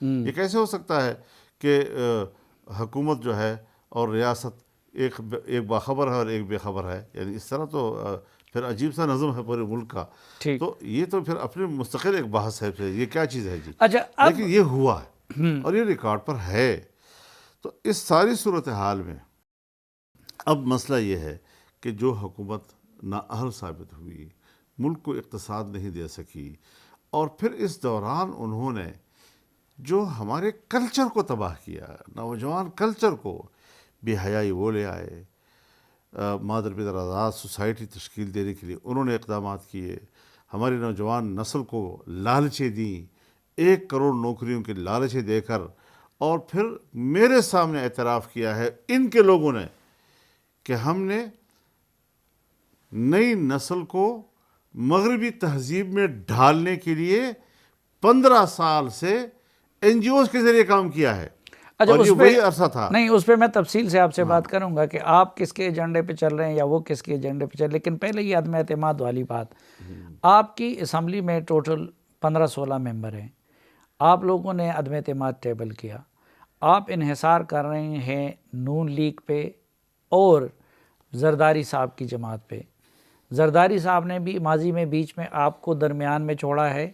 یہ کیسے ہو سکتا ہے کہ حکومت جو ہے اور ریاست ایک باخبر ہے اور ایک بے خبر ہے؟ یعنی اس طرح تو پھر عجیب سا نظم ہے پورے ملک کا. تو یہ تو پھر اپنے مستقل ایک بحث ہے، پھر یہ کیا چیز ہے جی. اچھا، لیکن یہ ہوا ہے اور یہ ریکارڈ پر ہے. تو اس ساری صورتحال میں اب مسئلہ یہ ہے کہ جو حکومت نااہل ثابت ہوئی، ملک کو اقتصاد نہیں دے سکی، اور پھر اس دوران انہوں نے جو ہمارے کلچر کو تباہ کیا، نوجوان کلچر کو، بے حیائی وہ لے آئے. مادر پدر آزاد سوسائٹی تشکیل دینے کے لیے انہوں نے اقدامات کیے. ہماری نوجوان نسل کو لالچیں دیں، 1 کروڑ نوکریوں کے لالچیں دے کر، اور پھر میرے سامنے اعتراف کیا ہے ان کے لوگوں نے کہ ہم نے نئی نسل کو مغربی تہذیب میں ڈھالنے کے لیے 15 سال سے این جی اوز کے ذریعے کام کیا ہے. اچھا، اور یہ وہی عرصہ تھا. نہیں، اس پہ میں تفصیل سے آپ سے بات کروں گا کہ آپ کس کے ایجنڈے پہ چل رہے ہیں یا وہ کس کے ایجنڈے پہ چل رہے ہیں، لیکن پہلے یہ عدم اعتماد والی بات. آپ کی اسمبلی میں ٹوٹل 15-16 ممبر ہیں. آپ لوگوں نے عدم اعتماد ٹیبل کیا. آپ انحصار کر رہے ہیں نون لیگ پہ اور زرداری صاحب کی جماعت پہ. زرداری صاحب نے بھی ماضی میں بیچ میں آپ کو درمیان میں چھوڑا ہے،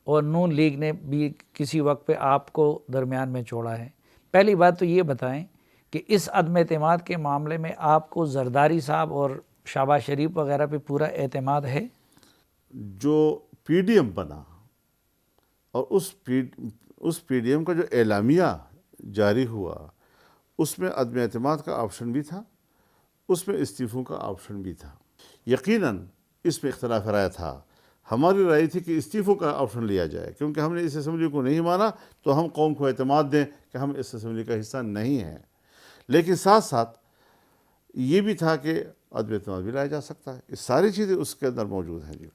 اور نون لیگ نے بھی کسی وقت پہ آپ کو درمیان میں چھوڑا ہے. پہلی بات تو یہ بتائیں کہ اس عدم اعتماد کے معاملے میں آپ کو زرداری صاحب اور شہباز شریف وغیرہ پہ پورا اعتماد ہے؟ جو پی ڈی ایم بنا اور اس پی ڈی ایم کا جو اعلامیہ جاری ہوا، اس میں عدم اعتماد کا آپشن بھی تھا، اس میں استعفوں کا آپشن بھی تھا. یقیناً اس میں اختلاف رائے تھا. ہماری رائے تھی کہ استعفوں کا آپشن لیا جائے، کیونکہ ہم نے اس اسمبلی کو نہیں مانا تو ہم قوم کو اعتماد دیں کہ ہم اس اسمبلی کا حصہ نہیں ہیں. لیکن ساتھ ساتھ یہ بھی تھا کہ عدم اعتماد بھی لایا جا سکتا ہے. یہ ساری چیزیں اس کے اندر موجود ہیں جی.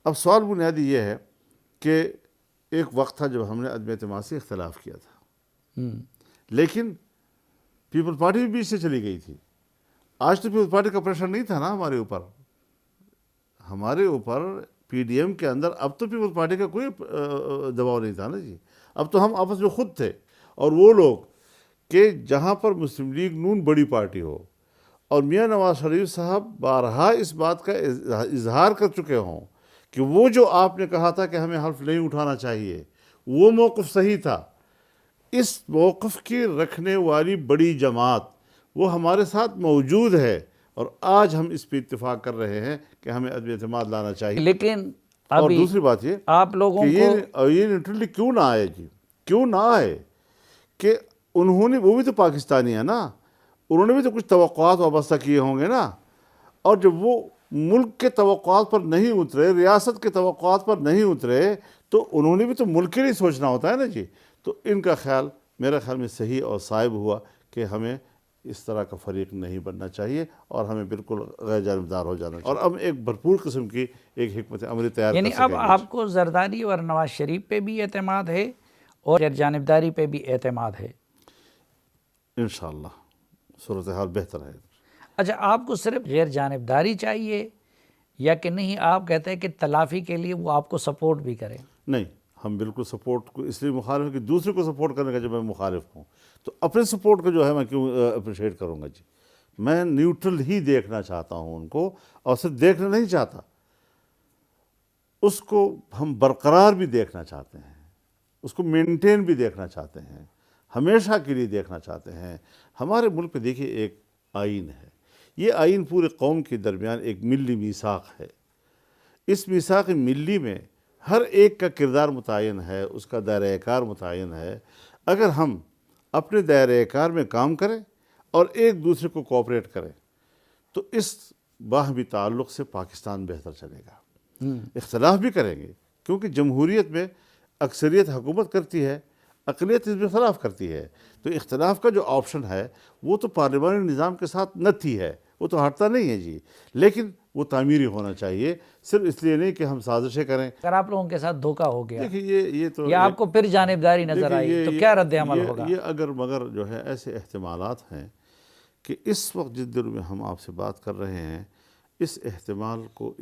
اب سوال بنیادی یہ ہے کہ ایک وقت تھا جب ہم نے عدم اعتماد سے اختلاف کیا تھا، لیکن پیپل پارٹی بھی بیچ سے چلی گئی تھی. آج تو پیپل پارٹی کا پریشر نہیں تھا نا ہمارے اوپر پی ڈی ایم کے اندر. اب تو پیپل پارٹی کا کوئی دباؤ نہیں تھا نا جی. اب تو ہم آپس میں خود تھے، اور وہ لوگ کہ جہاں پر مسلم لیگ نون بڑی پارٹی ہو اور میاں نواز شریف صاحب بارہا اس بات کا اظہار کر چکے ہوں کہ وہ جو آپ نے کہا تھا کہ ہمیں حلف نہیں اٹھانا چاہیے، وہ موقف صحیح تھا. اس موقف کی رکھنے والی بڑی جماعت وہ ہمارے ساتھ موجود ہے، اور آج ہم اس پہ اتفاق کر رہے ہیں کہ ہمیں عدم اعتماد لانا چاہیے. لیکن اور دوسری بات یہ آپ لوگوں کہ یہ نیوٹرلی کیوں نہ آئے جی، کیوں نہ آئے کہ انہوں نے، وہ بھی تو پاکستانی ہے نا، انہوں نے بھی تو کچھ توقعات وابستہ کیے ہوں گے نا. اور جب وہ ملک کے توقعات پر نہیں اترے، ریاست کے توقعات پر نہیں اترے، تو انہوں نے بھی تو ملک کے لیے سوچنا ہوتا ہے نا جی. تو ان کا خیال میرے خیال میں صحیح اور صائب ہوا کہ ہمیں اس طرح کا فریق نہیں بننا چاہیے اور ہمیں بالکل غیر جانبدار ہو جانا چاہیے، اور اب ایک بھرپور قسم کی ایک حکمت عملی تیار کر یعنی سکیں اب گے. آپ کو زرداری اور نواز شریف پہ بھی اعتماد ہے اور غیر جانبداری پہ بھی اعتماد ہے؟ انشاءاللہ صورتحال بہتر ہے. اچھا، آپ کو صرف غیر جانبداری چاہیے یا کہ نہیں آپ کہتے ہیں کہ تلافی کے لیے وہ آپ کو سپورٹ بھی کریں؟ نہیں، ہم بالکل سپورٹ کو اس لیے مخالف ہیں کہ دوسرے کو سپورٹ کرنے کا جب میں مخالف ہوں تو اپنے سپورٹ کو جو ہے میں کیوں اپریشیٹ کروں گا جی. میں نیوٹرل ہی دیکھنا چاہتا ہوں ان کو، اور صرف دیکھنا نہیں چاہتا، اس کو ہم برقرار بھی دیکھنا چاہتے ہیں، اس کو مینٹین بھی دیکھنا چاہتے ہیں، ہمیشہ کے لیے دیکھنا چاہتے ہیں. ہمارے ملک پہ دیکھیے ایک آئین ہے، یہ آئین پورے قوم کے درمیان ایک ملی میثاق ہے. اس میثاق ملی میں ہر ایک کا کردار متعین ہے، اس کا دائرہ کار متعین ہے. اگر ہم اپنے دائرہ کار میں کام کریں اور ایک دوسرے کو کوآپریٹ کریں تو اس باہمی تعلق سے پاکستان بہتر چلے گا. اختلاف بھی کریں گے کیونکہ جمہوریت میں اکثریت حکومت کرتی ہے، اقلیت اس میں خلاف کرتی ہے، تو اختلاف کا جو آپشن ہے وہ تو پارلیمانی نظام کے ساتھ نتھی ہے، وہ تو ہٹتا نہیں ہے جی. لیکن وہ تعمیری ہونا چاہیے، صرف اس لیے نہیں کہ ہم سازشیں کریں. اگر آپ لوگوں کے ساتھ دھوکہ ہو گیا دیکھیے یہ تو یا آپ کو پھر جانبداری نظر آئی تو کیا رد عمل ہوگا؟ یہ اگر مگر جو ہے ایسے احتمالات ہیں کہ اس وقت جس دن میں ہم آپ سے بات کر رہے ہیں، اس احتمال کو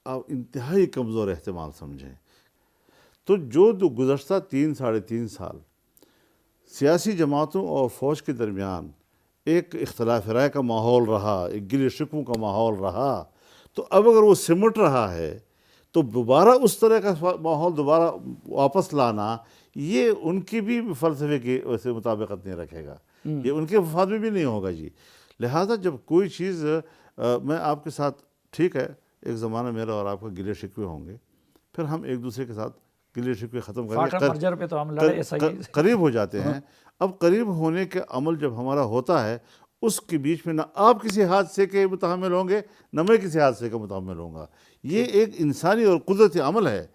آپ انتہائی کمزور احتمال سمجھیں. تو جو گزشتہ 3 ساڑھے 3 سال سیاسی جماعتوں اور فوج کے درمیان ایک اختلاف رائے کا ماحول رہا، ایک گلے شکووں کا ماحول رہا، تو اب اگر وہ سمٹ رہا ہے تو دوبارہ اس طرح کا ماحول دوبارہ واپس لانا، یہ ان کی بھی فلسفے کے ویسے مطابقت نہیں رکھے گا، یہ ان کے مفاد میں بھی نہیں ہوگا جی۔ لہٰذا جب کوئی چیز میں آپ کے ساتھ، ٹھیک ہے ایک زمانہ میرا اور آپ کا گلے شکوے ہوں گے، پھر ہم ایک دوسرے کے ساتھ گلے شکوے ختم فاٹا مرجر پہ تو ہم لڑے صحیح قریب ہو جاتے ہیں۔ اب قریب ہونے کے عمل جب ہمارا ہوتا ہے، اس کے بیچ میں نہ آپ کسی حادثے کے متحمل ہوں گے نہ میں کسی حادثے کا متحمل ہوں گا، یہ ایک انسانی اور قدرتی عمل ہے۔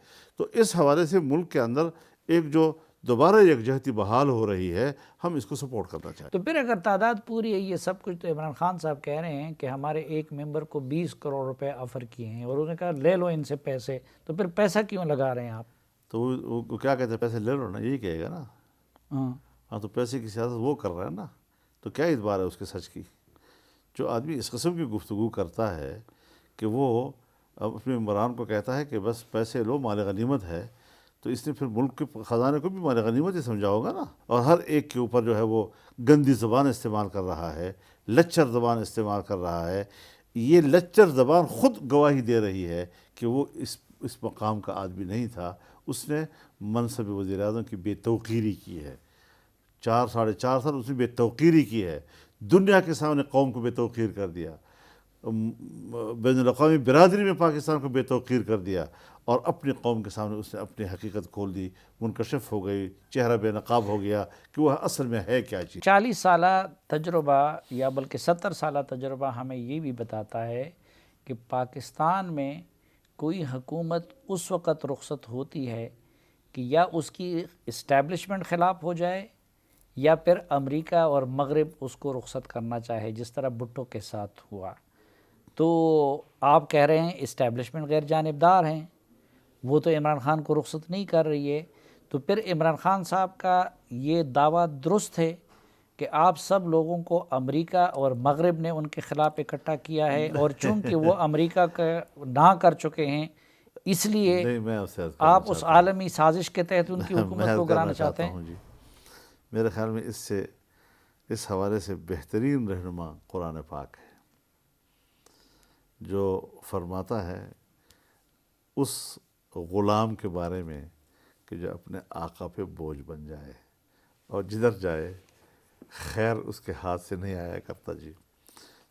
تو اس حوالے سے ملک کے اندر ایک جو دوبارہ یکجہتی بحال ہو رہی ہے، ہم اس کو سپورٹ کرنا چاہتے ہیں۔ تو پھر اگر تعداد پوری ہے یہ سب کچھ، تو عمران خان صاحب کہہ رہے ہیں کہ ہمارے ایک ممبر کو 20 کروڑ روپے آفر کیے ہیں، اور انہوں نے کہا لے لو ان سے پیسے، تو پھر پیسہ کیوں لگا رہے ہیں آپ؟ تو وہ کیا کہتے ہیں، پیسے لے لو نا، یہی کہے گا نا۔ ہاں تو پیسے کی سیاست وہ کر رہا ہے نا، تو کیا اعتبار ہے اس کے سچ کی؟ جو آدمی اس قسم کی گفتگو کرتا ہے کہ وہ اپنے ممبران کو کہتا ہے کہ بس پیسے لو، مال غنیمت ہے، تو اس نے پھر ملک کے خزانے کو بھی مال غنیمت ہی سمجھا ہوگا نا۔ اور ہر ایک کے اوپر جو ہے وہ گندی زبان استعمال کر رہا ہے، لچر زبان استعمال کر رہا ہے۔ یہ لچر زبان خود گواہی دے رہی ہے کہ وہ اس مقام کا آدمی نہیں تھا، اس نے منصب وزیر اعظم کی بے توقیری کی ہے، 4 ساڑھے 4 سال اس نے بے توقیری کی ہے، دنیا کے سامنے قوم کو بے توقیر کر دیا، بین الاقوامی برادری میں پاکستان کو بے توقیر کر دیا، اور اپنی قوم کے سامنے اس نے اپنی حقیقت کھول دی، منکشف ہو گئی، چہرہ بے نقاب ہو گیا کہ وہ اصل میں ہے کیا چیز۔ 40 سالہ تجربہ یا بلکہ 70 سالہ تجربہ ہمیں یہ بھی بتاتا ہے کہ پاکستان میں کوئی حکومت اس وقت رخصت ہوتی ہے کہ یا اس کی اسٹیبلشمنٹ خلاف ہو جائے، یا پھر امریکہ اور مغرب اس کو رخصت کرنا چاہے، جس طرح بھٹو کے ساتھ ہوا۔ تو آپ کہہ رہے ہیں اسٹیبلشمنٹ غیر جانبدار ہیں، وہ تو عمران خان کو رخصت نہیں کر رہی ہے، تو پھر عمران خان صاحب کا یہ دعویٰ درست ہے کہ آپ سب لوگوں کو امریکہ اور مغرب نے ان کے خلاف اکٹھا کیا ہے، اور چونکہ وہ امریکہ کا نہ کر چکے ہیں اس لیے آپ اس عالمی سازش کے تحت ان کی حکومت کو گرانا چاہتے ہیں؟ جی میرے خیال میں اس حوالے سے بہترین رہنما قرآن پاک ہے، جو فرماتا ہے اس غلام کے بارے میں کہ جو اپنے آقا پہ بوجھ بن جائے اور جدھر جائے خیر اس کے ہاتھ سے نہیں آیا کرتا جی۔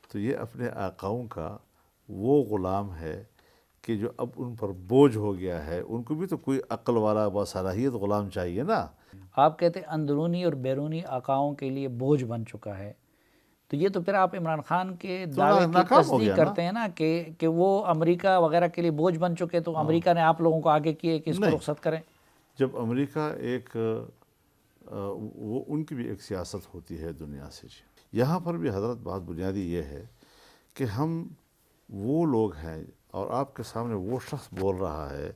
تو یہ اپنے آقاؤں کا وہ غلام ہے کہ جو اب ان پر بوجھ ہو گیا ہے، ان کو بھی تو کوئی عقل والا باصلاحیت غلام چاہیے نا۔ آپ کہتے ہیں اندرونی اور بیرونی آقاؤں کے لیے بوجھ بن چکا ہے، تو یہ تو پھر آپ عمران خان کے دعوے کی تصدیق کرتے ہیں نا کہ وہ امریکہ وغیرہ کے لیے بوجھ بن چکے، تو امریکہ نے آپ لوگوں کو آگے کیے کہ اس کو رخصت کریں؟ جب امریکہ وہ ان کی بھی ایک سیاست ہوتی ہے دنیا سے جی۔ یہاں پر بھی حضرت بات بنیادی یہ ہے کہ ہم وہ لوگ ہیں، اور آپ کے سامنے وہ شخص بول رہا ہے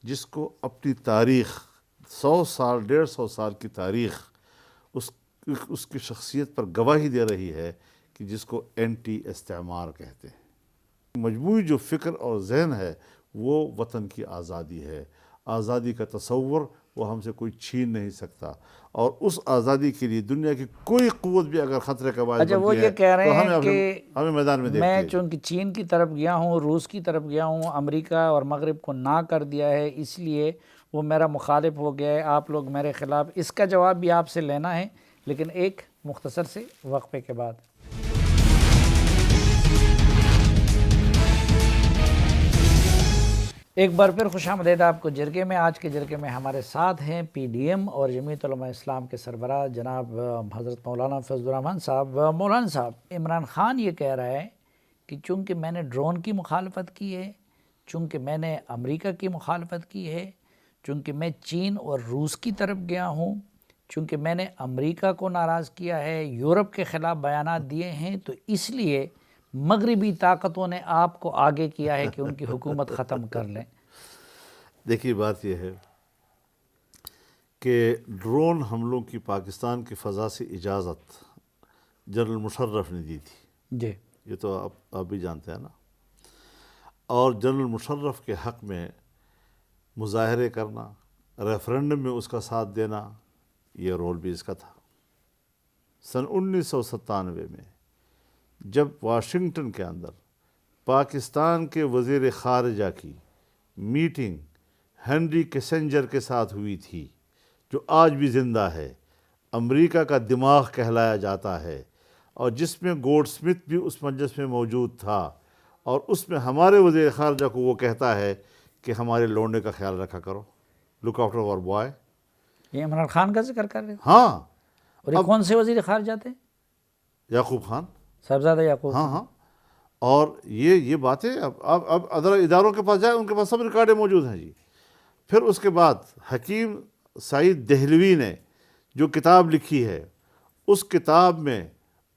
جس کو اپنی تاریخ 100 سال 150 سال کی تاریخ اس کی شخصیت پر گواہی دے رہی ہے کہ جس کو اینٹی استعمار کہتے ہیں۔ مجموعی جو فکر اور ذہن ہے وہ وطن کی آزادی ہے، آزادی کا تصور وہ ہم سے کوئی چھین نہیں سکتا، اور اس آزادی کے لیے دنیا کی کوئی قوت بھی اگر خطرے کا باعث اچھا وہ بنتی یہ ہے کہہ رہے تو ہیں کہ ہمیں میدان میں دیکھتی میں ہے۔ چونکہ چین کی طرف گیا ہوں، روس کی طرف گیا ہوں، امریکہ اور مغرب کو نہ کر دیا ہے، اس لیے وہ میرا مخالف ہو گیا ہے، آپ لوگ میرے خلاف۔ اس کا جواب بھی آپ سے لینا ہے، لیکن ایک مختصر سے وقفے کے بعد۔ ایک بار پھر خوش آمدید آپ کو جرگے میں۔ آج کے جرگے میں ہمارے ساتھ ہیں پی ڈی ایم اور جمعیت علماء اسلام کے سربراہ جناب حضرت مولانا فضل الرحمان صاحب۔ مولانا صاحب، عمران خان یہ کہہ رہا ہے کہ چونکہ میں نے ڈرون کی مخالفت کی ہے، چونکہ میں نے امریکہ کی مخالفت کی ہے، چونکہ میں چین اور روس کی طرف گیا ہوں، چونکہ میں نے امریکہ کو ناراض کیا ہے، یورپ کے خلاف بیانات دیے ہیں، تو اس لیے مغربی طاقتوں نے آپ کو آگے کیا ہے کہ ان کی حکومت ختم کر لیں۔ دیکھیے بات یہ ہے کہ ڈرون حملوں کی پاکستان کی فضا سے اجازت جنرل مشرف نے دی تھی جی، یہ تو آپ بھی جانتے ہیں نا، اور جنرل مشرف کے حق میں مظاہرے کرنا، ریفرنڈم میں اس کا ساتھ دینا، یہ رول بھی اس کا تھا۔ سن 1997 میں جب واشنگٹن کے اندر پاکستان کے وزیر خارجہ کی میٹنگ ہنری کسنجر کے ساتھ ہوئی تھی، جو آج بھی زندہ ہے، امریکہ کا دماغ کہلایا جاتا ہے، اور جس میں گولڈ سمتھ بھی اس مجلس میں موجود تھا، اور اس میں ہمارے وزیر خارجہ کو وہ کہتا ہے کہ ہمارے لونڈے کا خیال رکھا کرو، لک آفٹر اور بوائے. یہ عمران خان کا ذکر کر رہے ہیں. ہاں. اور یہ کون سے وزیر خارجہ تھے؟ یعقوب خان. صاحبزادہ یعقوب. ہاں ہاں. اور یہ باتیں اب اداروں کے پاس جائیں، ان کے پاس سب ریکارڈیں موجود ہیں جی. پھر اس کے بعد حکیم سعید دہلوی نے جو کتاب لکھی ہے، اس کتاب میں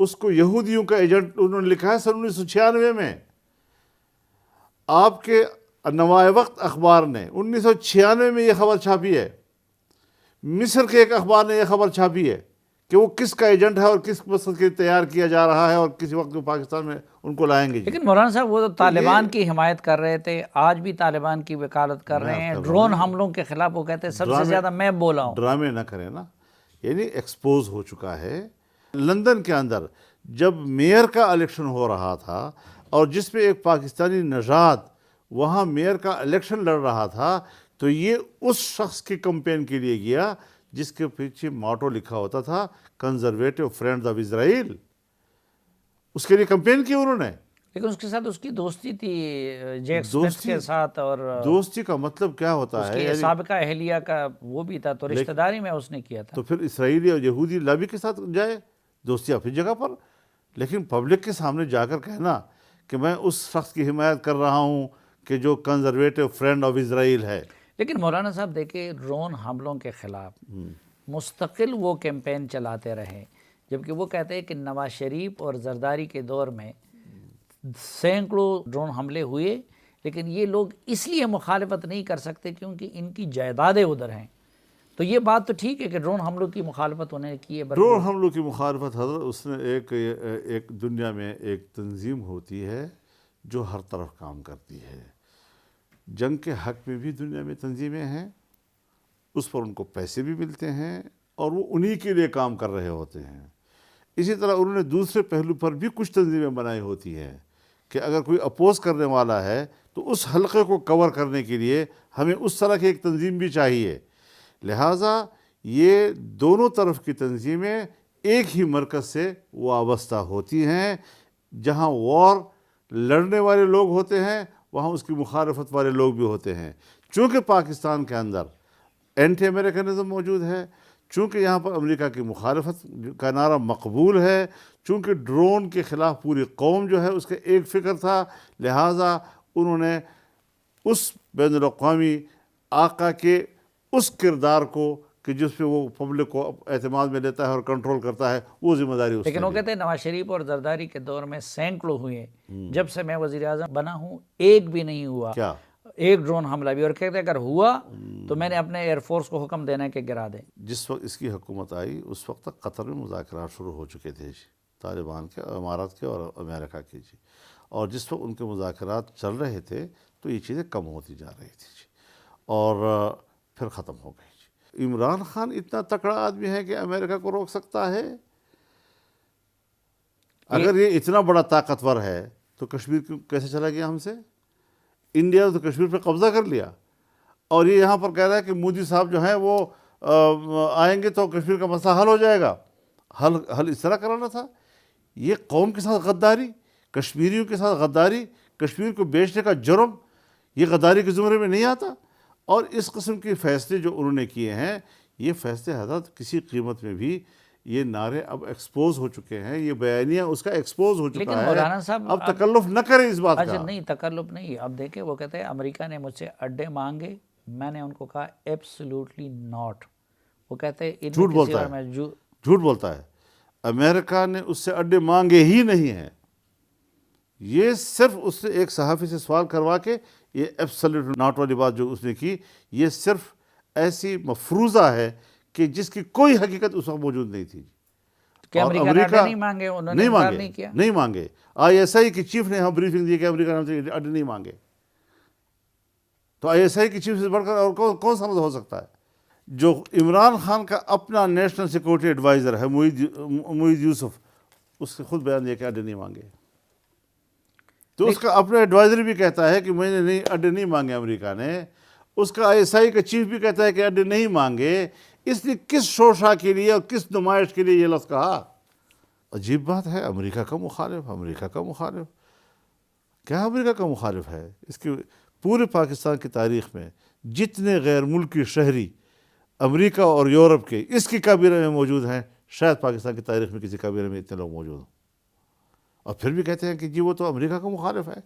اس کو یہودیوں کا ایجنٹ انہوں نے لکھا ہے سن 1996 میں. آپ کے نوائے وقت اخبار نے 1996 میں یہ خبر چھاپی ہے. مصر کے ایک اخبار نے یہ خبر چھاپی ہے کہ وہ کس کا ایجنٹ ہے اور کس مقصد کے تیار کیا جا رہا ہے، اور کسی وقت میں پاکستان میں ان کو لائیں گے. لیکن مولانا صاحب وہ تو طالبان کی حمایت کر رہے تھے، آج بھی طالبان کی وکالت کر رہے ہیں. ڈرون حملوں کے خلاف وہ کہتے ہیں سب سے زیادہ میں بولا ہوں. ڈرامے نہ کریں نا. یعنی ایکسپوز ہو چکا ہے. لندن کے اندر جب میئر کا الیکشن ہو رہا تھا، اور جس میں ایک پاکستانی نژاد وہاں میئر کا الیکشن لڑ رہا تھا، تو یہ اس شخص کی کمپین کے لیے گیا جس کے پیچھے ماٹو لکھا ہوتا تھا کنزرویٹو فرینڈز آف اسرائیل. اس کے لیے کمپین کی انہوں نے. لیکن اس کے ساتھ اس کی دوستی تھی جیک سمتھ کے ساتھ، اور دوستی کا مطلب کیا ہوتا ہے؟ سابقہ اہلیہ کا وہ بھی تھا، تو رشتہ داری میں اس نے کیا تھا. تو پھر اسرائیلی اور یہودی لابی کے ساتھ جائے، دوستی اپنی جگہ پر، لیکن پبلک کے سامنے جا کر کہنا کہ میں اس شخص کی حمایت کر رہا ہوں کہ جو کنزرویٹو فرینڈ آف اسرائیل ہے. لیکن مولانا صاحب دیکھیں، ڈرون حملوں کے خلاف مستقل وہ کیمپین چلاتے رہے، جبکہ وہ کہتے ہیں کہ نواز شریف اور زرداری کے دور میں سینکڑوں ڈرون حملے ہوئے، لیکن یہ لوگ اس لیے مخالفت نہیں کر سکتے کیونکہ ان کی جائیدادیں ادھر ہیں. تو یہ بات تو ٹھیک ہے کہ ڈرون حملوں کی مخالفت انہوں نے کی ہے. ڈرون حملوں کی مخالفت حضرت، اس نے ایک دنیا میں ایک تنظیم ہوتی ہے جو ہر طرف کام کرتی ہے. جنگ کے حق میں بھی دنیا میں تنظیمیں ہیں، اس پر ان کو پیسے بھی ملتے ہیں، اور وہ انہی کے لیے کام کر رہے ہوتے ہیں. اسی طرح انہوں نے دوسرے پہلو پر بھی کچھ تنظیمیں بنائی ہوتی ہیں کہ اگر کوئی اپوز کرنے والا ہے تو اس حلقے کو کور کرنے کے لیے ہمیں اس طرح کی ایک تنظیم بھی چاہیے. لہٰذا یہ دونوں طرف کی تنظیمیں ایک ہی مرکز سے وابستہ ہوتی ہیں. جہاں وار لڑنے والے لوگ ہوتے ہیں، وہاں اس کی مخالفت والے لوگ بھی ہوتے ہیں. چونکہ پاکستان کے اندر اینٹی امریکنزم موجود ہے، چونکہ یہاں پر امریکہ کی مخالفت کا نعرہ مقبول ہے، چونکہ ڈرون کے خلاف پوری قوم جو ہے اس کا ایک فکر تھا، لہٰذا انہوں نے اس بین الاقوامی آقا کے اس کردار کو کہ جس پہ وہ پبلک کو اعتماد میں لیتا ہے اور کنٹرول کرتا ہے، وہ ذمہ داری اس نے. لیکن وہ کہتے ہیں نواز شریف اور زرداری کے دور میں سینکڑوں ہوئے، جب سے میں وزیر اعظم بنا ہوں ایک بھی نہیں ہوا، کیا ایک ڈرون حملہ بھی. اور کہتے ہیں اگر ہوا تو میں نے اپنے ایئر فورس کو حکم دینا ہے کہ گرا دیں. جس وقت اس کی حکومت آئی اس وقت تک قطر میں مذاکرات شروع ہو چکے تھے جی، طالبان کے، امارات کے اور امریکہ کے جی. اور جس وقت ان کے مذاکرات چل رہے تھے تو یہ چیزیں کم ہوتی جا رہی تھی جی، اور پھر ختم ہو گئی جی. عمران خان اتنا تکڑا آدمی ہے کہ امریکہ کو روک سکتا ہے؟ اگر یہ اتنا بڑا طاقتور ہے تو کشمیر کیسے چلا گیا ہم سے؟ انڈیا نے تو کشمیر پہ قبضہ کر لیا، اور یہ یہاں پر کہہ رہا ہے کہ مودی صاحب جو ہیں وہ آئیں گے تو کشمیر کا مسئلہ حل ہو جائے گا. حل اس طرح کرانا تھا. یہ قوم کے ساتھ غداری، کشمیریوں کے ساتھ غداری، کشمیر کو بیچنے کا جرم، یہ غداری کے زمرے میں نہیں آتا. اور اس قسم کے فیصلے جو انہوں نے کیے ہیں، یہ فیصلے حضرت کسی قیمت میں بھی، یہ نعرے اب ایکسپوز ہو چکے ہیں، یہ بیانیہ اس کا ایکسپوز ہو چکا ہے. مولانا صاحب اب تکلف نہ کریں اس بات کا. اچھا نہیں، تکلف نہیں. اب دیکھیں وہ کہتے ہیں امریکہ نے مجھ سے اڈے مانگے، میں نے ان کو کہا ایبسلیوٹلی ناٹ. وہ کہتے ہیں جھوٹ بولتا ہے. امریکہ نے اس سے اڈے مانگے ہی نہیں ہیں. یہ صرف اس سے ایک صحافی سے سوال کروا کے یہ ایبسلیوٹ ناٹ والی بات جو اس نے کی، یہ صرف ایسی مفروضہ ہے کہ جس کی کوئی حقیقت اس وقت موجود نہیں تھی. کہ امریکہ نے اڈے نہیں مانگے، انہوں نے انکار نہیں کیا. نہیں مانگے. آئی ایس آئی کی چیف نے ہم بریفنگ دی کہ امریکہ نے اڈے نہیں مانگے. تو آئی ایس آئی کی چیف سے بڑھ کر اور کون سا مدد ہو سکتا ہے؟ جو عمران خان کا اپنا نیشنل سیکورٹی ایڈوائزر ہے معید یوسف، اس نے خود بیان دیا کہ اڈے نہیں مانگے. تو اس کا اپنا ایڈوائزر بھی کہتا ہے کہ میں نے نہیں اڈے نہیں مانگے امریکہ نے. اس کا ISI کا چیف بھی کہتا ہے کہ اڈے نہیں مانگے. اس نے کس شوشا کے لیے اور کس نمائش کے لیے یہ لفظ کہا؟ عجیب بات ہے. امریکہ کا مخالف کیا امریکہ کا مخالف ہے؟ اس کی پورے پاکستان کی تاریخ میں جتنے غیر ملکی شہری امریکہ اور یورپ کے اس کی کابینہ میں موجود ہیں، شاید پاکستان کی تاریخ میں کسی کابینہ میں اتنے لوگ موجود ہوں. اور پھر بھی کہتے ہیں کہ جی وہ تو امریکہ کا مخالف ہے.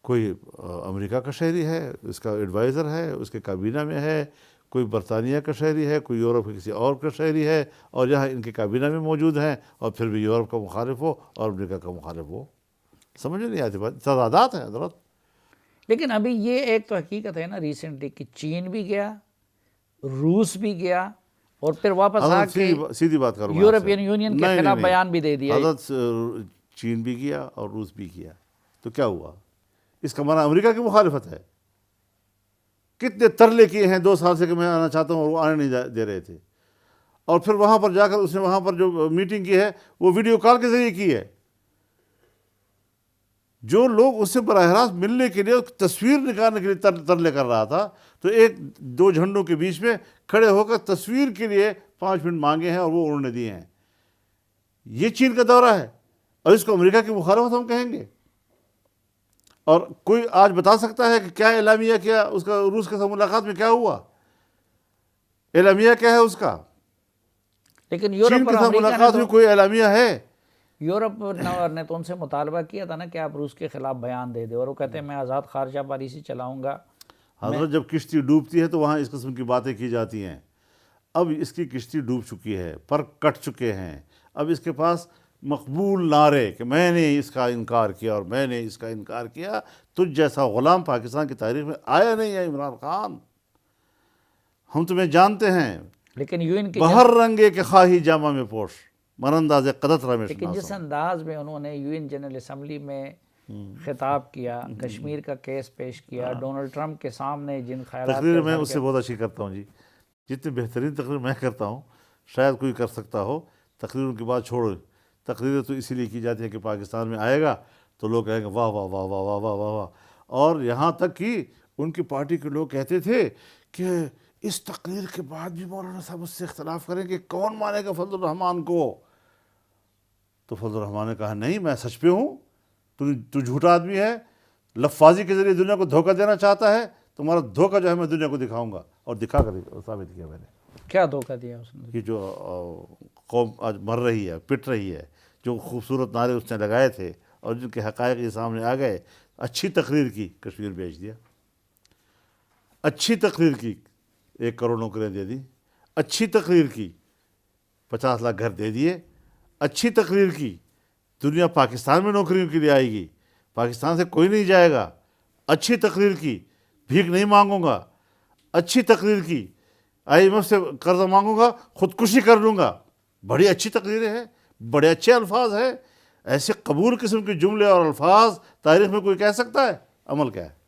کوئی امریکہ کا شہری ہے، اس کا ایڈوائزر ہے، اس کے کابینہ میں ہے، کوئی برطانیہ کا شہری ہے، کوئی یورپ کے کسی اور کا شہری ہے، اور یہاں ان کے کابینہ میں موجود ہیں، اور پھر بھی یورپ کا مخالف ہو اور امریکہ کا مخالف ہو. سمجھ نہیں آتی بات. تضادات ہیں حضرت. لیکن ابھی یہ ایک تو حقیقت ہے نا ریسنٹلی کہ چین بھی گیا، روس بھی گیا، اور پھر واپس آ کے سیدھی بات کروں یورپین یونین کے خلاف بیان بھی دے دیا. حضرت چین بھی گیا اور روس بھی گیا، تو کیا ہوا؟ اس کا معنی امریکہ کی مخالفت ہے. کتنے ترلے کیے ہیں 2 سال سے کہ میں آنا چاہتا ہوں اور وہ آنے نہیں دے رہے تھے. اور پھر وہاں پر جا کر اس نے وہاں پر جو میٹنگ کی ہے وہ ویڈیو کال کے ذریعے کی ہے. جو لوگ اس سے براہ راست ملنے کے لیے تصویر نکالنے کے لیے ترلے کر رہا تھا، تو 1-2 جھنڈوں کے بیچ میں کھڑے ہو کر تصویر کے لیے 5 منٹ مانگے ہیں اور وہ انہوں نے دیے ہیں. یہ چین کا دورہ ہے اور اس کو امریکہ کی مخالفت ہم کہیں گے. اور کوئی آج بتا سکتا ہے کہ کیا اعلامیہ کیا اس کا روس کے ساتھ ملاقات میں کیا ہوا؟ اعلامیہ کیا ہے اس کا؟ لیکن چین یورپ کے اور ساتھ امریکہ ملاقات میں کوئی اعلامیہ ہے؟ یورپ نے تو ان سے مطالبہ کیا تھا نا کہ آپ روس کے خلاف بیان دے دیں، اور وہ کہتے ہیں میں آزاد خارجہ پالیسی چلاؤں گا. حضرت جب کشتی ڈوبتی ہے تو وہاں اس قسم کی باتیں کی جاتی ہیں. اب اس کی کشتی ڈوب چکی ہے، پر کٹ چکے ہیں. اب اس کے پاس مقبول نعرے کہ میں نے اس کا انکار کیا اور میں نے اس کا انکار کیا. تجھ جیسا غلام پاکستان کی تاریخ میں آیا نہیں ہے عمران خان. ہم تمہیں جانتے ہیں. لیکن یون کی بہر رنگے کے خواہی جامہ میں پوش، مرانداز قدرت میں لیکن جس انداز میں انہوں نے UN جنرل اسمبلی میں خطاب کیا، کشمیر کا کیس پیش کیا، ڈونلڈ ٹرمپ کے سامنے جن خیالات تقریر میں اس سے بہت اچھی کرتا ہوں جی. جتنی بہترین تقریر میں کرتا ہوں شاید کوئی کر سکتا ہو. تقریروں کی بات چھوڑو، تقریریں تو اسی لیے کی جاتی ہیں کہ پاکستان میں آئے گا تو لوگ کہیں گے واہ واہ واہ واہ واہ واہ واہ واہ. اور یہاں تک کہ ان کی پارٹی کے لوگ کہتے تھے کہ اس تقریر کے بعد بھی مولانا صاحب اس سے اختلاف کریں کہ کون مانے گا فضل الرحمان کو. تو فضل الرحمان نے کہا نہیں، میں سچ پہ ہوں. تو جھوٹا آدمی ہے، لفاظی کے ذریعے دنیا کو دھوکہ دینا چاہتا ہے. تمہارا دھوکہ جو ہے میں دنیا کو دکھاؤں گا. اور دکھا کر ثابت کیا میں نے. کیا دھوکہ دیا اس نے؟ یہ جو قوم آج مر رہی ہے، پٹ رہی ہے، جو خوبصورت نعرے اس نے لگائے تھے اور جن کے حقائق یہ سامنے آ گئے. اچھی تقریر کی، کشمیر بھیج دیا. اچھی تقریر کی، 1 کروڑ نوکریاں دے دی. اچھی تقریر کی، 50 لاکھ گھر دے دیے. اچھی تقریر کی، دنیا پاکستان میں نوکریوں کے لیے آئے گی، پاکستان سے کوئی نہیں جائے گا. اچھی تقریر کی، بھیک نہیں مانگوں گا. اچھی تقریر کی، IMF سے قرضہ مانگوں گا، خودکشی کر لوں گا. بڑی اچھی تقریریں ہیں، بڑے اچھے الفاظ ہیں. ایسے قبول قسم کے جملے اور الفاظ تاریخ میں کوئی کہہ سکتا ہے؟ عمل کیا ہے؟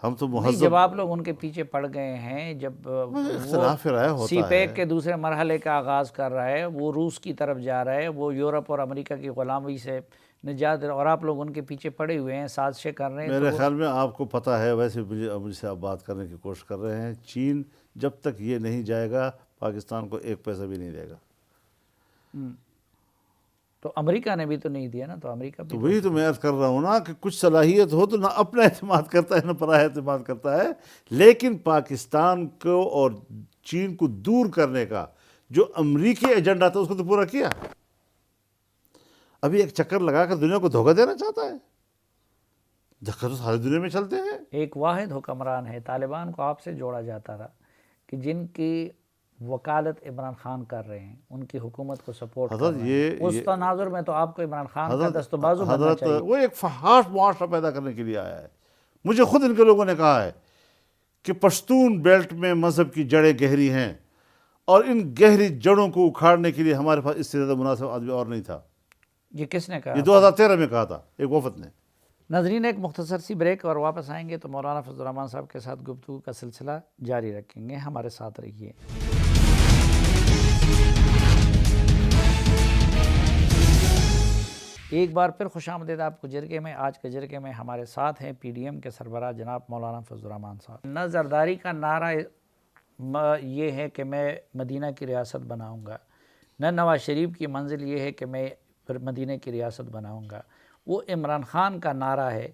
ہم تو مہذب. جب آپ لوگ ان کے پیچھے پڑ گئے ہیں، جب اختلاف رائے ہوتا سی ہے. پیک کے دوسرے مرحلے کا آغاز کر رہا ہے، وہ روس کی طرف جا رہا ہے، وہ یورپ اور امریکہ کی غلامی سے نجات، اور آپ لوگ ان کے پیچھے پڑے ہوئے ہیں، سازشیں کر رہے ہیں. میرے خیال میں آپ کو پتہ ہے، ویسے مجھ سے آپ بات کرنے کی کوشش کر رہے ہیں. چین جب تک یہ نہیں جائے گا پاکستان کو 1 پیسہ بھی نہیں دے گا. تو امریکہ نے بھی تو نہیں دیا نا. تو امریکہ بھی تو وہی تو میں عرض کر رہا ہوں نا کہ کچھ صلاحیت ہو تو نہ اپنا اعتماد کرتا ہے نہ پرایا اعتماد کرتا ہے. لیکن پاکستان کو اور چین کو دور کرنے کا جو امریکی ایجنڈا تھا اس کو تو پورا کیا. ابھی ایک چکر لگا کر دنیا کو دھوکہ دینا چاہتا ہے. دھکا تو ساری دنیا میں چلتے ہیں. ایک واحد حکمران ہے، طالبان کو آپ سے جوڑا جاتا رہا کہ جن کی وکالت عمران خان کر رہے ہیں، ان کی حکومت کو سپورٹ کر رہے ہیں. اس تناظر میں تو آپ کو عمران خان کا دست و بازو بننا چاہیے. وہ ایک فحاش معاشرہ پیدا کرنے کے لیے آیا ہے. مجھے خود ان کے لوگوں نے کہا ہے کہ پشتون بیلٹ میں مذہب کی جڑیں گہری ہیں اور ان گہری جڑوں کو اکھاڑنے کے لیے ہمارے پاس اس سے زیادہ مناسب آدمی اور نہیں تھا. یہ کس نے کہا؟ یہ 2013 میں کہا تھا ایک وفد نے. ناظرین ایک مختصر سی بریک اور واپس آئیں گے تو مولانا فضل الرحمان صاحب کے ساتھ گفتگو کا سلسلہ جاری رکھیں گے، ہمارے ساتھ رہیے۔ ایک بار پھر خوش آمدید آپ کو جرگے میں۔ آج کے جرگے میں ہمارے ساتھ ہیں پی ڈی ایم کے سربراہ جناب مولانا فضل الرحمان صاحب۔ نہ زرداری کا نعرہ یہ ہے کہ میں مدینہ کی ریاست بناؤں گا، نہ نواز شریف کی منزل یہ ہے کہ میں مدینہ کی ریاست بناؤں گا، وہ عمران خان کا نعرہ ہے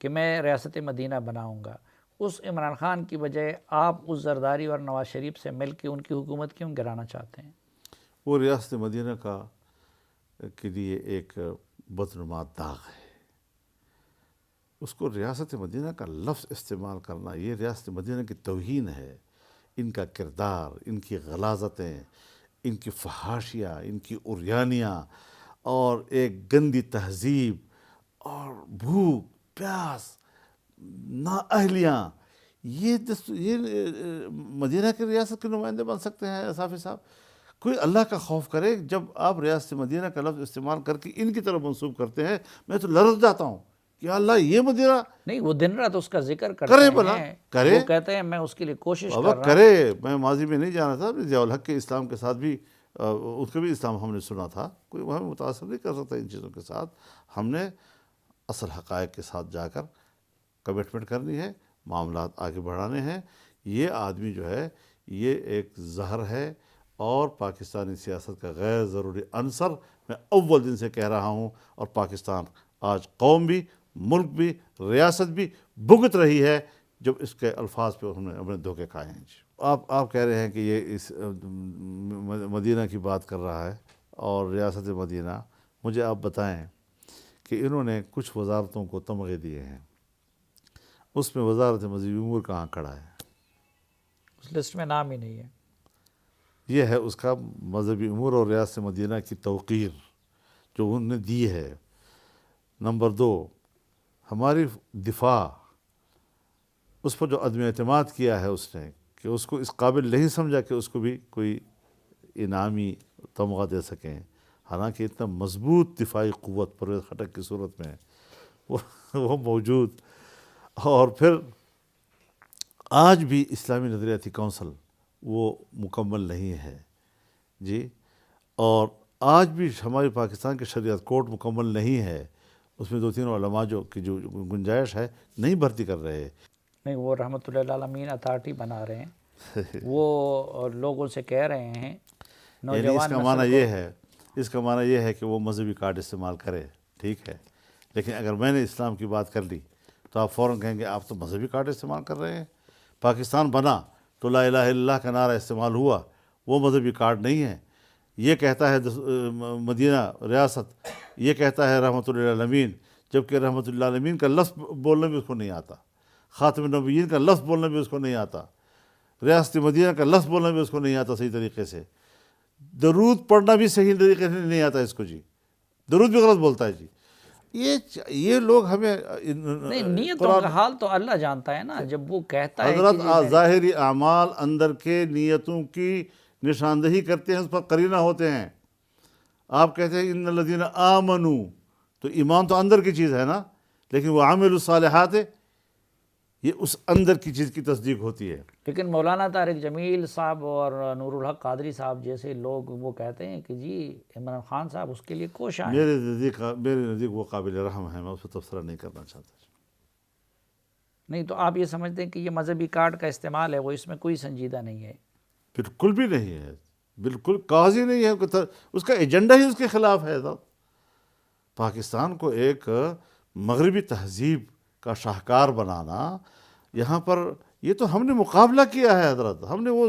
کہ میں ریاست مدینہ بناؤں گا۔ اس عمران خان کی بجائے آپ اس زرداری اور نواز شریف سے مل کے ان کی حکومت کیوں گرانا چاہتے ہیں؟ وہ ریاست مدینہ کے لیے ایک بدنما داغ ہے۔ اس کو ریاست مدینہ کا لفظ استعمال کرنا یہ ریاست مدینہ کی توہین ہے۔ ان کا کردار، ان کی غلاظتیں، ان کی فحاشیاں، ان کی عریانیاں اور ایک گندی تہذیب اور بھوک پیاس نااہلیاں، یہ مدینہ کی ریاست کے نمائندے بن سکتے ہیں؟ صافی صاحب کوئی اللہ کا خوف کرے۔ جب آپ ریاست مدینہ کا لفظ استعمال کر کے ان کی طرف منسوب کرتے ہیں، میں تو لرز جاتا ہوں کہ اللہ یہ مدینہ نہیں، وہ دن رات اس کا ذکر کرے کرتے بھلا، ہیں، کرے، وہ کہتے ہیں میں اس کے لیے کوشش کر بابا رہا ہوں۔ کرے۔ میں ماضی میں نہیں جانا تھا، ضیاء الحق کے اسلام کے ساتھ بھی اس کا بھی اسلام ہم نے سنا تھا، کوئی ہمیں متاثر نہیں کر سکتا ان چیزوں کے ساتھ۔ ہم نے اصل حقائق کے ساتھ جا کر کمٹمنٹ کرنی ہے، معاملات آگے بڑھانے ہیں۔ یہ آدمی جو ہے یہ ایک زہر ہے اور پاکستانی سیاست کا غیر ضروری عنصر، میں اول دن سے کہہ رہا ہوں، اور پاکستان آج قوم بھی، ملک بھی، ریاست بھی بھگت رہی ہے جب اس کے الفاظ پہ ہم نے اپنے دھوکے کھائے ہیں۔ آپ کہہ رہے ہیں کہ یہ اس مدینہ کی بات کر رہا ہے اور ریاست مدینہ، مجھے آپ بتائیں کہ انہوں نے کچھ وزارتوں کو تمغے دیے ہیں، اس میں وزارت مذہبی امور کہاں کھڑا ہے؟ اس لسٹ میں نام ہی نہیں ہے۔ یہ ہے اس کا مذہبی امور اور ریاست مدینہ کی توقیر جو انہوں نے دی ہے۔ نمبر 2، ہماری دفاع، اس پر جو عدم اعتماد کیا ہے اس نے، کہ اس کو اس قابل نہیں سمجھا کہ اس کو بھی کوئی انعامی تمغہ دے سکیں، حالانکہ اتنا مضبوط دفاعی قوت پرویز خٹک کی صورت میں وہ موجود۔ اور پھر آج بھی اسلامی نظریاتی کونسل وہ مکمل نہیں ہے جی، اور آج بھی ہماری پاکستان کے شریعت کورٹ مکمل نہیں ہے، اس میں 2-3 علماء جو گنجائش ہے نہیں بھرتی کر رہے۔ نہیں، وہ رحمۃ اللہ عالمین اتھارٹی بنا رہے ہیں، وہ لوگوں سے کہہ رہے ہیں یعنی نوجوان اس کا معنی یہ ہے کہ وہ مذہبی کارڈ استعمال کرے، ٹھیک ہے، لیکن اگر میں نے اسلام کی بات کر لی تو آپ فوراً کہیں گے آپ تو مذہبی کارڈ استعمال کر رہے ہیں۔ پاکستان بنا تو لا الہ الا اللہ کا نعرہ استعمال ہوا، وہ مذہبی کارڈ نہیں ہے۔ یہ کہتا ہے مدینہ ریاست، یہ کہتا ہے رحمۃ اللہ عالمین، جبکہ رحمۃ اللہ عالمین کا لفظ بولنا بھی اس کو نہیں آتا، خاتم النبیین کا لفظ بولنا بھی اس کو نہیں آتا، ریاست مدینہ کا لفظ بولنا بھی اس کو نہیں آتا صحیح طریقے سے، درود پڑھنا بھی صحیح طریقے سے نہیں آتا اس کو جی، درود بھی غلط بولتا ہے جی۔ یہ لوگ ہمیں نہیں، نیتوں کا حال تو اللہ جانتا ہے نا، جب وہ کہتا ہے حضرت ظاہری اعمال اندر کے نیتوں کی نشاندہی کرتے ہیں، اس پر قرینہ ہوتے ہیں۔ آپ کہتے ہیں ان الذین آمنوا، تو ایمان تو اندر کی چیز ہے نا، لیکن وہ عامل الصالحات ہے، یہ اس اندر کی چیز کی تصدیق ہوتی ہے۔ لیکن مولانا طارق جمیل صاحب اور نور الحق قادری صاحب جیسے لوگ وہ کہتے ہیں کہ جی عمران خان صاحب اس کے لیے کوشاں ہیں۔ میرے نزدیک وہ قابل رحم ہے، میں اس پر تبصرہ نہیں کرنا چاہتا۔ نہیں تو آپ یہ سمجھتے ہیں کہ یہ مذہبی کارڈ کا استعمال ہے، وہ اس میں کوئی سنجیدہ نہیں ہے؟ بالکل بھی نہیں ہے، بالکل کاز ہی نہیں ہے، اس کا ایجنڈا ہی اس کے خلاف ہے۔ پاکستان کو ایک مغربی تہذیب کا شاہکار بنانا، یہاں پر یہ تو ہم نے مقابلہ کیا ہے حضرت، ہم نے وہ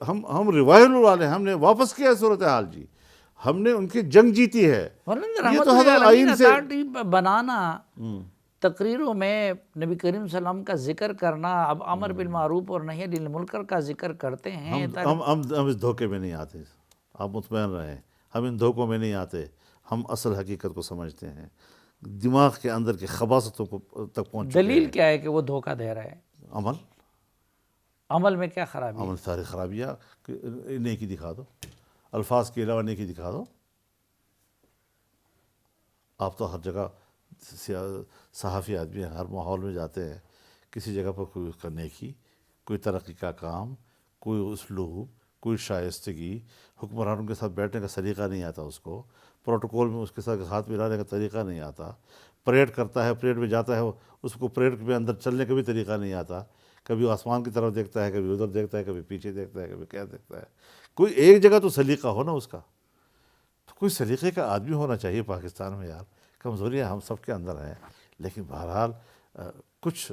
ہم ریوائول والے ہم نے واپس کیا ہے صورتحال جی، ہم نے ان کی جنگ جیتی ہے۔ یہ تو حضرت آئین سے بنانا، تقریروں میں نبی کریم صلی اللہ علیہ وسلم کا ذکر کرنا، اب امر بالمعروف اور نہی عن المنکر کا ذکر کرتے ہیں۔ ہم اس دھوکے میں نہیں آتے، آپ مطمئن رہیں، ہم ان دھوکوں میں نہیں آتے، ہم اصل حقیقت کو سمجھتے ہیں، دماغ کے اندر کی خباثتوں کو تک پہنچ چکے ہیں۔ دلیل کیا ہے کہ وہ دھوکہ دے رہا ہے؟ عمل میں کیا خرابی ہے؟ عمل ساری خرابیاں، نیکی دکھا دو، الفاظ کے علاوہ نیکی دکھا دو۔ آپ تو ہر جگہ صحافی آدمی ہیں، ہر ماحول میں جاتے ہیں، کسی جگہ پر کوئی اس کا نیکی، کوئی ترقی کا کام، کوئی اسلوب، کوئی شائستگی، حکمرانوں کے ساتھ بیٹھنے کا سلیقہ نہیں آتا اس کو، پروٹوکول میں اس کے ساتھ ہاتھ ملانے کا طریقہ نہیں آتا، پریڈ کرتا ہے، پریڈ میں جاتا ہے، اس کو پریڈ میں اندر چلنے کا بھی طریقہ نہیں آتا، کبھی وہ آسمان کی طرف دیکھتا ہے، کبھی ادھر دیکھتا ہے، کبھی پیچھے دیکھتا ہے، کبھی کیا دیکھتا ہے۔ کوئی ایک جگہ تو سلیقہ ہو نا اس کا، تو کوئی سلیقے کا آدمی ہونا چاہیے پاکستان میں یار۔ کمزوریاں ہم سب کے اندر ہیں، لیکن بہرحال کچھ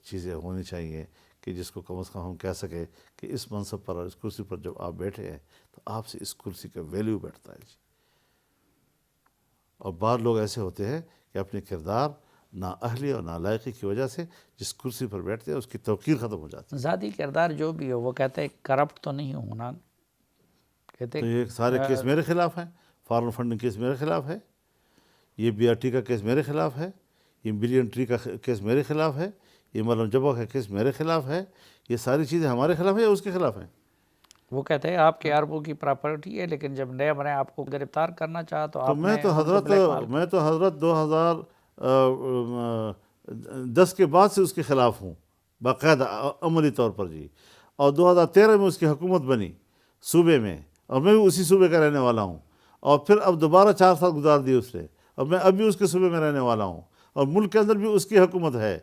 چیزیں ہونی چاہیے کہ جس کو کم از کم ہم کہہ سکیں کہ اس منصب پر اور اس کرسی پر جب آپ بیٹھے ہیں تو آپ سے اس کرسی کا ویلیو بیٹھتا ہے جی۔ اور بعض لوگ ایسے ہوتے ہیں کہ اپنے کردار، نااہلی اور نالائقی کی وجہ سے جس کرسی پر بیٹھتے ہیں اس کی توقیر ختم ہو جاتی ہے۔ ذاتی کردار جو بھی ہو، وہ کہتے ہیں کرپٹ تو نہیں ہونا، کہتے تو یہ سارے کیس میرے خلاف ہیں، فارن فنڈنگ کیس میرے خلاف ہے، یہ بی آر ٹی کا کیس میرے خلاف ہے، یہ بلین ٹری کا کیس میرے خلاف ہے، یہ مریم جبا کا کیس میرے خلاف ہے، یہ ساری چیزیں ہمارے خلاف ہیں یا اس کے خلاف ہیں؟ وہ کہتے ہیں آپ کے اربوں کی پراپرٹی ہے، لیکن جب نیا بنے آپ کو گرفتار کرنا چاہا تو تو آپ میں نے تو ان کو حضرت بلیک میل میں تو حضرت 2010 کے بعد سے اس کے خلاف ہوں، باقاعدہ عملی طور پر جی، اور 2013 میں اس کی حکومت بنی صوبے میں، اور میں بھی اسی صوبے کا رہنے والا ہوں، اور پھر اب دوبارہ 4 سال گزار دیے اس نے، اور میں اب بھی اس کے صوبے میں رہنے والا ہوں، اور ملک کے اندر بھی اس کی حکومت ہے،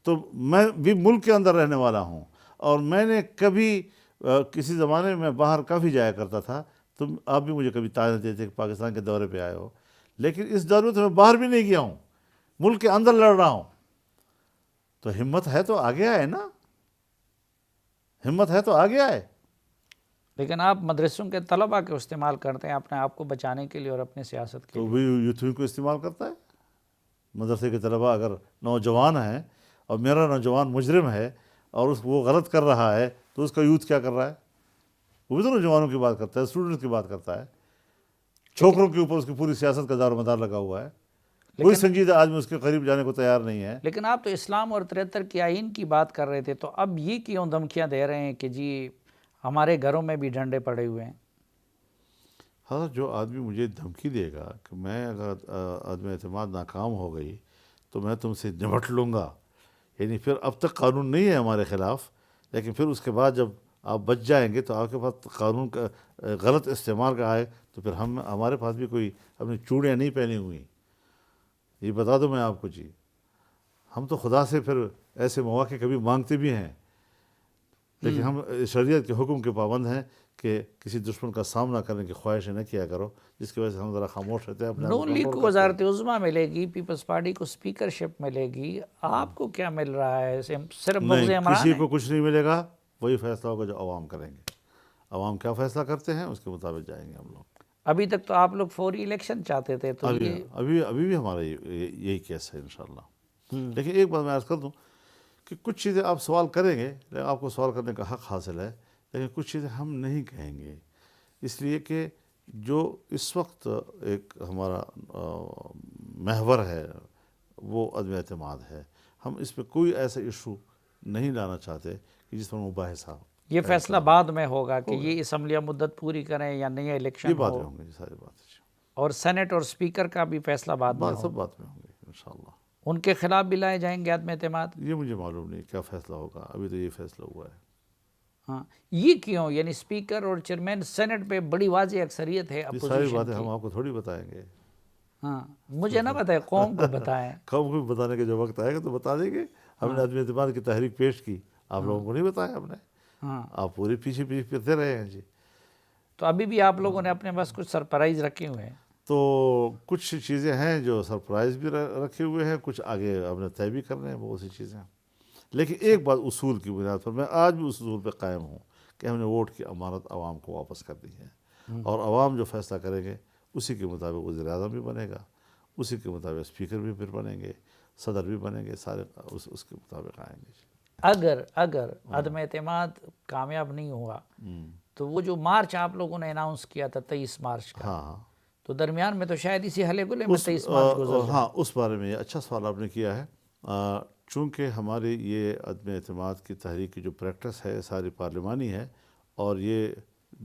تو میں بھی ملک کے اندر رہنے والا ہوں، اور میں نے کبھی کسی زمانے میں باہر کافی جایا کرتا تھا، تم آپ بھی مجھے کبھی تعین دیتے تھے کہ پاکستان کے دورے پہ آئے ہو، لیکن اس دور میں تو میں باہر بھی نہیں گیا ہوں، ملک کے اندر لڑ رہا ہوں، تو ہمت ہے تو آگے آئے نا، ہمت ہے تو آگے آئے۔ لیکن آپ مدرسوں کے طلباء کے استعمال کرتے ہیں اپنے آپ کو بچانے کے لیے اور اپنے سیاست کے تو لیے۔ بھی یوتھ ونگ کو استعمال کرتا ہے، مدرسے کے طلباء اگر نوجوان ہیں اور میرا نوجوان مجرم ہے اور وہ غلط کر رہا ہے تو اس کا یوتھ کیا کر رہا ہے؟ وہ بھی تو نوجوانوں کی بات کرتا ہے، اسٹوڈنٹس کی بات کرتا ہے، چھوکروں کے اوپر اس کی پوری سیاست کا دار و مدار لگا ہوا ہے، کوئی سنجیدہ آدمی اس کے قریب جانے کو تیار نہیں ہے۔ لیکن آپ تو اسلام اور 73 کی آئین کی بات کر رہے تھے، تو اب یہ کیوں دھمکیاں دے رہے ہیں کہ جی ہمارے گھروں میں بھی ڈنڈے پڑے ہوئے ہیں؟ ہاں، جو آدمی مجھے دھمکی دے گا کہ میں اگر عدم اعتماد ناکام ہو گئی تو میں تم سے نمٹ لوں گا، یعنی پھر اب تک قانون نہیں ہے ہمارے خلاف، لیکن پھر اس کے بعد جب آپ بچ جائیں گے تو آپ کے پاس قانون کا غلط استعمال کا آئے تو پھر ہمارے پاس بھی کوئی اپنی چوڑیاں نہیں پہنی ہوئی، یہ بتا دوں میں آپ کو جی، ہم تو خدا سے پھر ایسے مواقع کبھی مانگتے بھی ہیں، لیکن ہم شریعت کے حکم کے پابند ہیں کہ کسی دشمن کا سامنا کرنے کی خواہش نہ کیا کرو، جس کی وجہ سے ہم ذرا خاموش رہتے ہیں، اپنے آپ کو نون لیگ کنٹرول کو کرتے ہیں۔ وزارت عظمیٰ ملے گی، پیپلز پارٹی کو اسپیکرشپ ملے گی، آپ کو کیا مل رہا ہے؟ صرف بغض نہیں، عمران کسی ہے؟ کو کچھ نہیں ملے گا، وہی فیصلہ ہوگا جو عوام کریں گے، عوام کیا فیصلہ کرتے ہیں اس کے مطابق جائیں گے ہم لوگ۔ ابھی تک تو آپ لوگ فوری الیکشن چاہتے تھے، تو یہ ابھی بھی ہمارا یہی کیس ہے انشاءاللہ۔ لیکن ایک بات میں عرض کر دوں کہ کچھ چیزیں آپ سوال کریں گے، لیکن آپ کو سوال کرنے کا حق حاصل ہے، لیکن کچھ چیزیں ہم نہیں کہیں گے، اس لیے کہ جو اس وقت ایک ہمارا محور ہے وہ عدم اعتماد ہے، ہم اس پہ کوئی ایسا ایشو نہیں لانا چاہتے کہ جس پر مباحثہ یہ فیصلہ بعد میں ہوگا کہ یہ اسمبلیاں مدت پوری کریں یا نیا یہ الیکشن بات ہو، میں ہوں گے، یہ ساری باتیں اور سینٹ اور اسپیکر کا بھی فیصلہ بعد میں سب ہو، بات میں ہوں گے انشاءاللہ۔ ان کے خلاف بھی لائے جائیں گے عدم اعتماد؟ یہ مجھے معلوم نہیں کیا فیصلہ ہوگا، ابھی تو یہ فیصلہ ہوا ہے۔ ہاں، یہ کیوں؟ یعنی اسپیکر اور چیئرمین سینٹ پہ بڑی واضح اکثریت ہے یہ ساری اپوزیشن باتیں کی۔ ہم آپ کو تھوڑی بتائیں گے، ہاں، مجھے نہ بتائیں، قوم کو بتائیں۔ قوم کو بھی بتانے کا جو وقت آئے گا تو بتا دیں گے۔ ہم نے عدم اعتماد کی تحریک پیش کی، آپ لوگوں کو نہیں بتایا ہم نے، ہاں، آپ پوری پیچھے پھرتے رہے ہیں جی۔ تو ابھی بھی آپ لوگوں نے اپنے پاس کچھ سرپرائز رکھے ہوئے ہیں؟ تو کچھ چیزیں ہیں جو سرپرائز بھی رکھے ہوئے ہیں، کچھ آگے ہم نے طے بھی کرنے ہیں، بہت سی چیزیں ہیں، لیکن ایک بات اصول کی بنیاد پر میں آج بھی اس اصول پہ قائم ہوں کہ ہم نے ووٹ کی امانت عوام کو واپس کر دی ہے، اور عوام جو فیصلہ کریں گے اسی کے مطابق وزیر اعظم بھی بنے گا، اسی کے مطابق اسپیکر بھی پھر بنیں گے، صدر بھی بنیں گے، سارے اس کے مطابق آئیں گے۔ اگر عدم اعتماد کامیاب نہیں ہوا تو وہ جو مارچ آپ لوگوں نے اناؤنس کیا تھا 23 مارچ کا، ہاں، تو درمیان میں تو شاید اسی ہلے گلے میں 23 مارچ گزر جائے۔ ہاں، اس بارے میں یہ اچھا سوال آپ نے کیا ہے، چونکہ ہماری یہ عدم اعتماد کی تحریک کی جو پریکٹس ہے ساری پارلیمانی ہے، اور یہ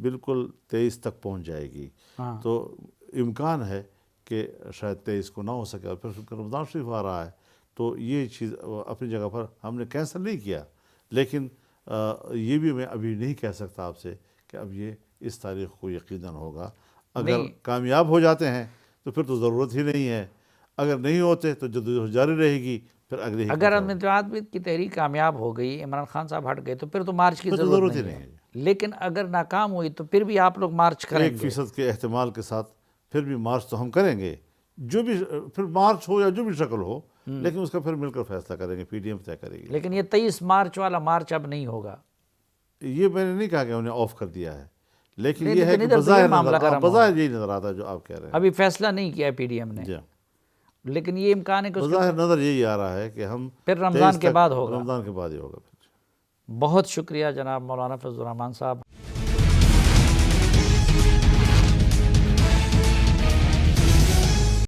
بالکل 23 تک پہنچ جائے گی، ہاں، تو امکان ہے کہ شاید 23 کو نہ ہو سکے اور پھر رمضان شریف آ رہا ہے، تو یہ چیز اپنی جگہ پر ہم نے کینسل نہیں کیا، لیکن یہ بھی میں ابھی نہیں کہہ سکتا آپ سے کہ اب یہ اس تاریخ کو یقیناً ہوگا۔ اگر کامیاب ہو جاتے ہیں تو پھر تو ضرورت ہی نہیں ہے، اگر نہیں ہوتے تو جدوجہد جاری رہے گی، پھر اگلے ہی اگر عدم اتحاد کی تحریک کامیاب ہو گئی، عمران خان صاحب ہٹ گئے، تو پھر تو مارچ کی پھر تو ضرورت ہی نہیں نہیں ہے۔ ہے۔ لیکن اگر ناکام ہوئی تو پھر بھی آپ لوگ مارچ کریں گے؟ 1% کے احتمال کے ساتھ پھر بھی مارچ تو ہم کریں گے، جو بھی پھر مارچ ہو یا جو بھی شکل ہو، لیکن اس کا پھر مل کر فیصلہ کریں گے، پی ڈی ایم طے کرے گی۔ لیکن یہ 23 مارچ والا مارچ اب نہیں ہوگا؟ یہ میں نے نہیں کہا کہ انہیں آف کر دیا ہے، لیکن نہیں، یہ ہے لیکن کہ ادھر تو یہ معاملہ گرم ہو بظاہر یہی نظر آتا ہے جو آپ کہہ رہے ہیں۔ ابھی فیصلہ نہیں کیا ہے پی ڈی ایم نے، جی ہاں، لیکن یہ امکان ہے کہ اس کے بظاہر نظر یہی آ رہا ہے کہ ہم پھر رمضان کے بعد ہوگا۔ رمضان کے بعد ہی ہوگا۔ بہت شکریہ جناب مولانا فضل الرحمان صاحب۔